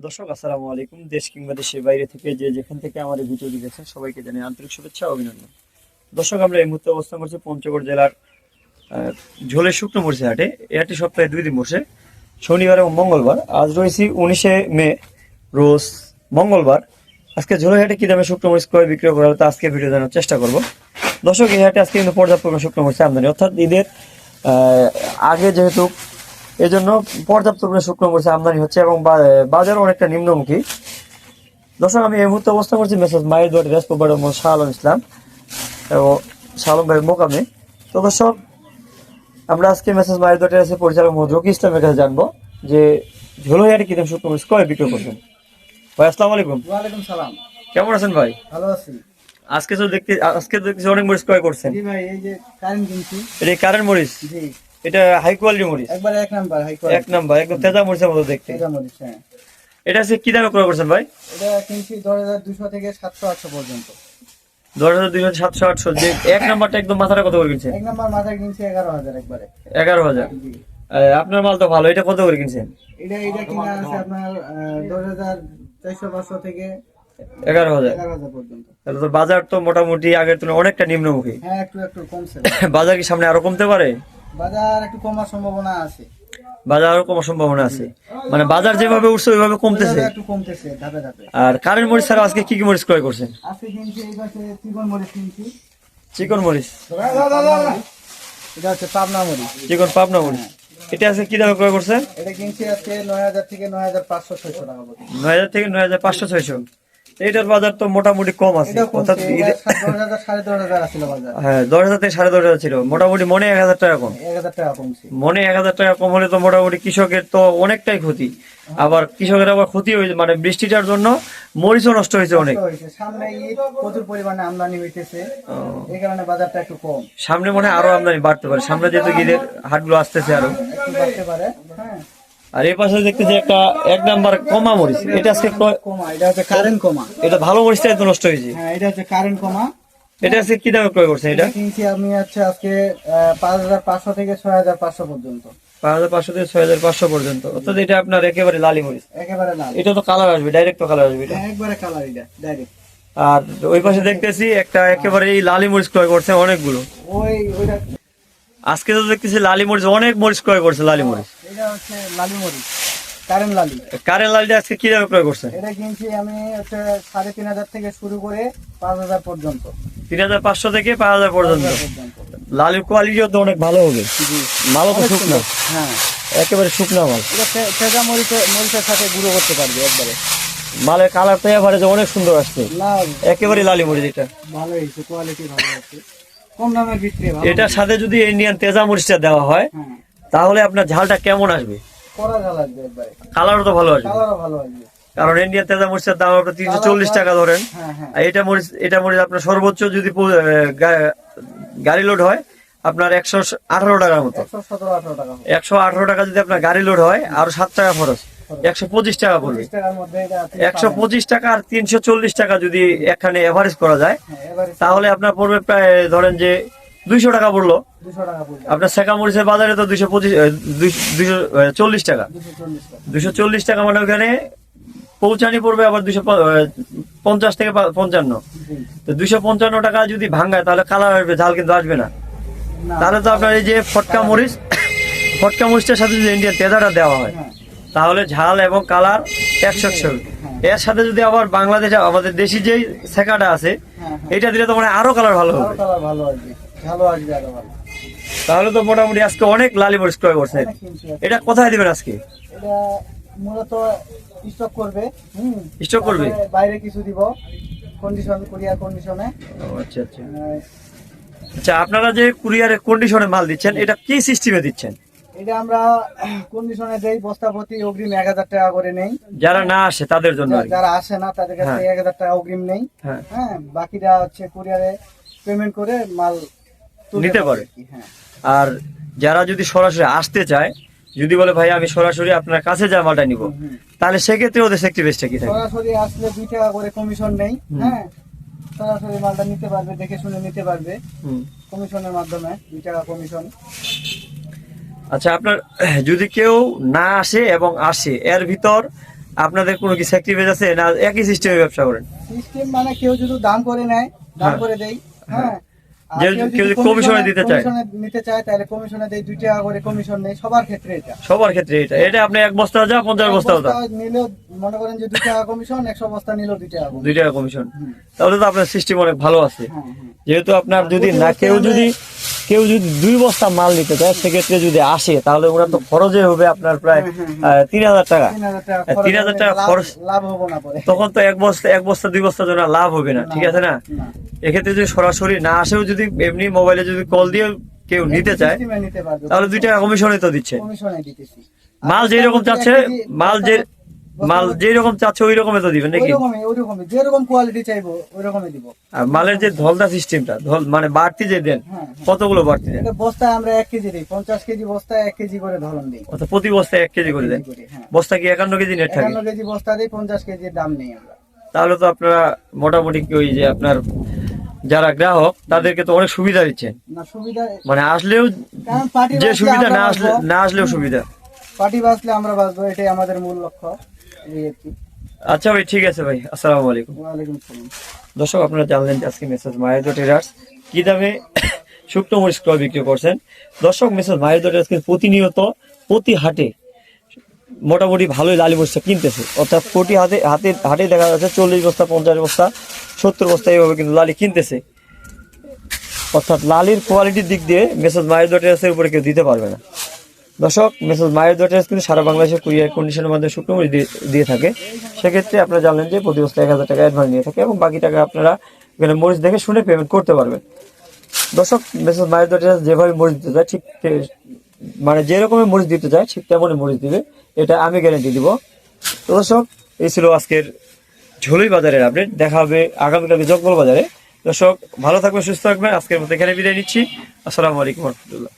দর্শক আসসালামু আলাইকুম। দেশ কিংবা দেশের বাইরে থেকে যে যেখান থেকে আমার এই ভিডিও দেখেছেন সবাইকে জানাই আন্তরিক শুভেচ্ছা ও অভিনন্দন। দর্শক, আমরা এই মুহূর্তে অবস্থান করছি পঞ্চগড় জেলার ঝোলের শুকনো মরিচা হাটে। এই হাটটি সপ্তাহে 2 দিন বসে, শনিবার এবং মঙ্গলবার। আজ রয়েছি 19শে মে, রোজ মঙ্গলবার। আজকে ঝোলের হাটে কি দামে শুকনো মরিচ ক্রয় বিক্রয় করা হবে তা আজকে ভিডিও জানার চেষ্টা করব। দর্শক, এই হাটে আজকে কিন্তু পর্যাপ্ত পরিমাণ শুকনো মরিচ আমদানি, অর্থাৎ ঈদের আগে যেহেতু এই জন্য পর্যাপ্ত পরিমাণে শুকনো মরিচ আমদানি হচ্ছে এবং বাজার অনেকটা নিম্নমুখী। দর্শক, আমি এই মুহূর্তে অবস্থান করছি মেসেজ মায়ের দোয়ারি রাজপুর শাহ আলম ইসলাম এবং শাহ আলম ভাইয়ের মোকামে। তো দর্শক, আমরা আজকে মেসেজ মায়ের দোয়ারি আছে পরিচালক মোহাম্মদ রকি ইসলামের কাছে জানবো যে ঝোলহাটে কি দাম শুকনো মরিচ ক্রয় বিক্রয় করবেন। ভাই আসসালামু আলাইকুম। ওয়ালাইকুম সালাম। কেমন আছেন ভাই? ভালো আছি। আজকে দেখতেছি অনেক মরিচ ক্রয় করছেন। জি ভাই, এই যে কারেন্ট কিনছি। এটা কারেন্ট মরিচ? জি। এটা হাই কোয়ালিটি মরিচ, একবারে এক নাম্বার হাই কোয়ালিটি। এক নাম্বার, একদম তেজা মরিচের মতো দেখতে। তেজা মরিচ, হ্যাঁ। এটা আজকে কি দামে ক্রয় করছেন ভাই? এটা কিনছি 10200 থেকে 700-800 পর্যন্ত। 10200, 700, 800। যে এক নাম্বারটা একদম মাথাটা কত করে কিনছেন? এক নাম্বার মাথায় কিনছি 11000 একবারে। 11000। জি। আপনার মাল তো ভালো, এটা কত করে কিনছেন? এটা কিনা আছে আপনার 10400-500 থেকে 11000। 11000 পর্যন্ত। তাহলে তো বাজার তো মোটামুটি আগের তুলনায় অনেকটা নিম্নমুখী। হ্যাঁ, একটু কমছে। বাজার কি সামনে আরো কমতে পারে? বাজার একটু কমার সম্ভাবনা আছে। বাজার আরো কমার সম্ভাবনা আছে, মানে বাজার যেভাবে উঠছে ওইভাবে কমতেছে। একটু কমতেছে ধাপে ধাপে। আর কারেন্ট মরিচ ছাড়া আজকে কি কি মরিচ ক্রয় করছেন? আজকে কিনছি এই পাশে চিকন মরিচ কিনছি। চিকন মরিচ? এটা হচ্ছে পাবনা মরিচ। চিকন পাবনা মরিচ। এটা আজকে কি দামে ক্রয় করছেন? এটা কিনছি আজকে 9000 থেকে 9500-600 টাকা পর্যন্ত। 9000 থেকে 9500, 600। এইটার বাজার তো মোটামুটি কম আছে, এটা কমছে, অর্থাৎ এটা 10,000 10,500 আছিল বাজার। হ্যাঁ, 10,000 থেকে 10,500 ছিল, মোটামুটি মনে 1000 টাকা কম। 1000 টাকা কমছে। মনে 1000 টাকা কম হলে তো মোটামুটি কৃষকের তো অনেকটাই ক্ষতি। আবার কৃষকের আবার ক্ষতি হয়েছে, মানে বৃষ্টিটার জন্য মরিচও নষ্ট হয়েছে অনেক। নষ্ট হয়েছে। সামনে ঈদ, প্রচুর পরিমাণে আমদানি হইতেছে, এই কারণে বাজারটা একটু কম। সামনে মনে হয় আরো আমদানি বাড়তে পারে, সামনে যেহেতু ঈদের হাটগুলো আসতেছে আরো একটু বাড়তে পারে। হ্যাঁ, আর এই পাশে দেখতেছি একটা এক নাম্বার কমা মরিচ। এটা আজকে কমা, এটা হচ্ছে কারেন্ট কমা। এটা ভালো মরিচটাই তো নষ্ট হয়েছে। হ্যাঁ, এটা হচ্ছে কারেন্ট কমা। এটা আজকে কি দামে ক্রয় করছেন? এটা কিনছি আমি হচ্ছে আজকে 5500 থেকে 6500 পর্যন্ত। 5500 থেকে 6500 পর্যন্ত, অর্থাৎ এটা আপনার একেবারে লালি মরিচ। একেবারে লাল। এটা তো কালার আসবে, ডাইরেক্ট তো কালার আসবে এটা। হ্যাঁ, একবারে কালার, এটা ডাইরেক্ট। আর ওই পাশে দেখতেছি একটা একেবারে এই লালি মরিচ ক্রয় করছে অনেকগুলো। ওইটা আজকে তো দেখতেছি লালি মরিচ, অনেক মরিচ ক্রয় করছে লালি মরিচ। এটা হচ্ছে লালি মরিচ, কারেন্ট লালি। কারেন্ট লালিটা আজকে কি দামে ক্রয় করছে? এটা কিনছি আমি হচ্ছে 3500 থেকে শুরু করে 5000 পর্যন্ত। 3500 থেকে 5000 পর্যন্ত। লালির কোয়ালিটিও তো অনেক ভালো হবে। মালও তো শুকনা। হ্যাঁ, একেবারে শুকনা মাল। এটা তেজা মরিচের সাথে গুঁড়ো করতে পারবে একবারে। মালের কালার তো এবারে অনেক সুন্দর আসছে, না, একেবারে লালি মরিচ। এটা ভালো হয়েছে, কোয়ালিটি ভালো আছে, কম দামের ভিতরে ভালো। এটার সাথে যদি ইন্ডিয়ান তেজা মরিচটা দেওয়া হয় হ্যাঁ, তাহলে আপনার ঝালটা কেমন আসবে? কড়া ঝাল আসবে একবারে, কালারও তো ভালো আসবে, কালারও ভালো আসবে। কারণ ইন্ডিয়ান তেজা মরিচের দাম আপনার 340 টাকা ধরেন। হ্যাঁ হ্যাঁ, আর এটা মরিচ আপনার সর্বোচ্চ যদি গাড়ি লোড হয় আপনার 118 টাকার মতো। 117-18 টাকা হবে। 118 টাকা যদি আপনার গাড়ি লোড হয়, আরো 7 টাকা খরচ, 125 টাকা পড়বে। 20 টাকার মধ্যে এটা আপনি 125 টাকা আর 340 টাকা যদি একখানে এভারেজ করা যায়, পাবেন। হ্যাঁ, এবারে তাহলে আপনার পড়বে প্রায় ধরেন যে 200 টাকা পড়লো। 200 টাকা পড়বে। আপনার সেকা মরিচের বাজারে তো 240 টাকা। 240 টাকা। 240 টাকা মানে ওখানে পৌঁছানি পড়বে আবার 250 থেকে 55। জি। তো 255 টাকা যদি ভাঙায় তাহলে কালার আসবে, ঝাল কিন্তু আসবে না। না, তাহলে তো আপনার এই যে ফটকা মরিচটার সাথে যদি ইন্ডিয়ান তেজাটা দেওয়া হয় হ্যাঁ, তাহলে ঝাল এবং কালার 100। এর সাথে যদি আবার বাংলাদেশে আমাদের দেশি যেই সেকাটা আছে হ্যাঁ, হ্যাঁ, এটা দিলে তো মানে আরো কালার ভালো আরো হবে। কালার ভালো আসবে, ভালো আসবে আরো ভালো। তাহলে তো মোটামুটি আজকে অনেক লালি মরিচ ক্রয় করছেন। অনেক কিনছি আজকে। এটা কোথায় দিবেন আজকে? এটা মূলত স্টক করবে। স্টক করবে? তারপরে বাইরে কিছু দিব, কুরিয়ার কন্ডিশনে। আচ্ছা আচ্ছা আচ্ছা, আপনারা যে কুরিয়ারের কন্ডিশনে মাল দিচ্ছেন এটা কি সিস্টেমে দিচ্ছেন? এটা আমরা কন্ডিশনে দেই, বস্তা প্রতি অগ্রিম 1000 টাকা করে নেই। যারা না আসে তাদের জন্য আর কি। যারা আসে না তাদের কাছে হ্যাঁ। 1000 টাকা অগ্রিম নেই। হ্যাঁ, হ্যাঁ, বাকিটা হচ্ছে কুরিয়ারে পেমেন্ট করে মাল তুলে নিতে দেবে পারে। আর কি। হ্যাঁ, আর যারা যদি সরাসরি আসতে চায়, যদি বলে ভাই আমি সরাসরি আপনার কাছে যা মালটা নিব, তাহলে সেক্ষেত্রে ওদের সেফটি বেসটা কি থাকে? সরাসরি আসলে 2 টাকা করে কমিশন নেই। হ্যাঁ, সরাসরি মালটা নিতে পারবে, দেখে শুনে নিতে পারবে হুম। কমিশনের মাধ্যমে, 2 টাকা কমিশন। আচ্ছা, আপনার যদি কেউ না আসে এবং আসে এর ভিতর আপনাদের কোনো কি স্যাক্রিফাইস আছে না একই সিস্টেমে ব্যবসা করেন? সিস্টেম মানে কেউ যদি দাম করে নেয়, দাম হ্যাঁ। করে দেই, হ্যাঁ। আর কেউ যদি কমিশনে দিতে চায়, নিতে চায় তাহলে কমিশনে দেই, 2 টাকা করে কমিশন নেই সবার ক্ষেত্রে। এটা সবার ক্ষেত্রে এটা আপনি 1 বস্তা যা 50 বস্তা যা নিলেও মনে করেন যে 2 টাকা কমিশন, 100 বস্তা নিলেও 2 টাকা 2 টাকা কমিশন। হুম। তাহলে তো আপনার সিস্টেম অনেক ভালো আছে। হ্যাঁ, হ্যাঁ। যেহেতু আপনার যদি না কেউ যদি 2 বস্তা মাল নিতে চায় সেক্ষেত্রে যদি আসে তাহলে ওনার তো খরচে হবে আপনার প্রায় 3000 টাকা। 3000 টাকা 3000 টাকা খরচ, লাভ হবো না পরে। তখন তো 1 বস্তা 2 বস্তা জন্য লাভ হবে না, ঠিক আছে না? না। এক্ষেত্রে যদি সরাসরি না আসেও যদি এমনি মোবাইলে যদি কল দিয়ে কেউ নিতে চায় সিস্টেমে নিতে পারবে। তাহলে 2 টাকা কমিশনে তো দিচ্ছে। কমিশনে দিতেছি। মাল যেই রকম চাচ্ছে, মাল যেই রকম চাচ্ছে ওই রকমই তো দিবেন নাকি? ওইরকমই যেরকম কোয়ালিটি চাইবো ওইরকমই দিব। আর মালের যে ধলদা সিস্টেমটা, মানে বাড়তি যে দেন, হ্যাঁ, কতগুলো বাড়তি দেন? এটা বস্তায় আমরা 1 কেজি দিই, 50 কেজি বস্তায় 1 কেজি করে ধরন দিই। অর্থাৎ প্রতি বস্তায় 1 কেজি করে দেন। হ্যাঁ। বস্তা কি 51 কেজি নেট থাকে? 51 কেজি বস্তা দিই, 50 কেজির দাম নেই আমরা। তাহলে তো আপনারা মোটামুটি কি ওই যে আপনার যারা গ্রাহক তাদেরকে তো অনেক সুবিধা দিচ্ছেন, না সুবিধা, মানে আসলেও কারণ পার্টি যে বাঁচলে সুবিধা আমরা না বাঁচবো। আসলেও সুবিধা। পার্টি বাঁচলে আমরা বাঁচবো, এটাই আমাদের মূল লক্ষ্য। এই আর কি। আচ্ছা ভাই, ঠিক আছে ভাই, আসসালামু আলাইকুম। ওয়ালাইকুম আসসালাম। দর্শক, আপনারা জানলেন যে আজকে মেসেজ মায়ের ট্রেডার্স কি দামে শুকনো মরিচ ক্রয় বিক্রি করছেন। দর্শক, মেসেজ মায়ের ট্রেডার্স প্রতিনিয়ত প্রতি হাটে মোটামুটি ভালোই লালি মরিচটা কিনতেছে, অর্থাৎ প্রতি হাটে দেখা যাচ্ছে 40 বস্তা 50 বস্তা 70 বস্তা এইভাবে কিন্তু লালি কিনতেছে। অর্থাৎ লালির কোয়ালিটির দিক দিয়ে মেসেজ মায়ের ট্রেডার্সের উপরে কেউ দিতে পারবে না। দর্শক, মেসেজ মায়ের ট্রেডার্স কিন্তু সারা বাংলাদেশে কুরিয়ার কন্ডিশনের মাধ্যমে শুকনো মরিচ দিয়ে থাকে। সেক্ষেত্রে আপনারা জানলেন যে প্রতি বস্তা 1000 টাকা অ্যাডভান্স নিয়ে থাকে এবং বাকি টাকা আপনারা এখানে মরিচ দেখে শুনে পেমেন্ট করতে পারবেন। দর্শক, মেসেজ মায়ের ট্রেডার্স যেভাবে মরিচ দিতে যায় ঠিক মানে যে রকমের মরিচ দিতে যায় ঠিক তেমনই মরিচ দিবে, এটা আমি গ্যারান্টি দিব। তো দর্শক, এই ছিল আজকের ঝোলই বাজারের আপডেট। দেখা হবে আগামীকালকে জগবল বাজারে। দর্শক, ভালো থাকবেন, সুস্থ থাকবেন। আজকের মতো এখানে বিদায় নিচ্ছি। আসসালামু আলাইকুম রহমতুল্লাহ।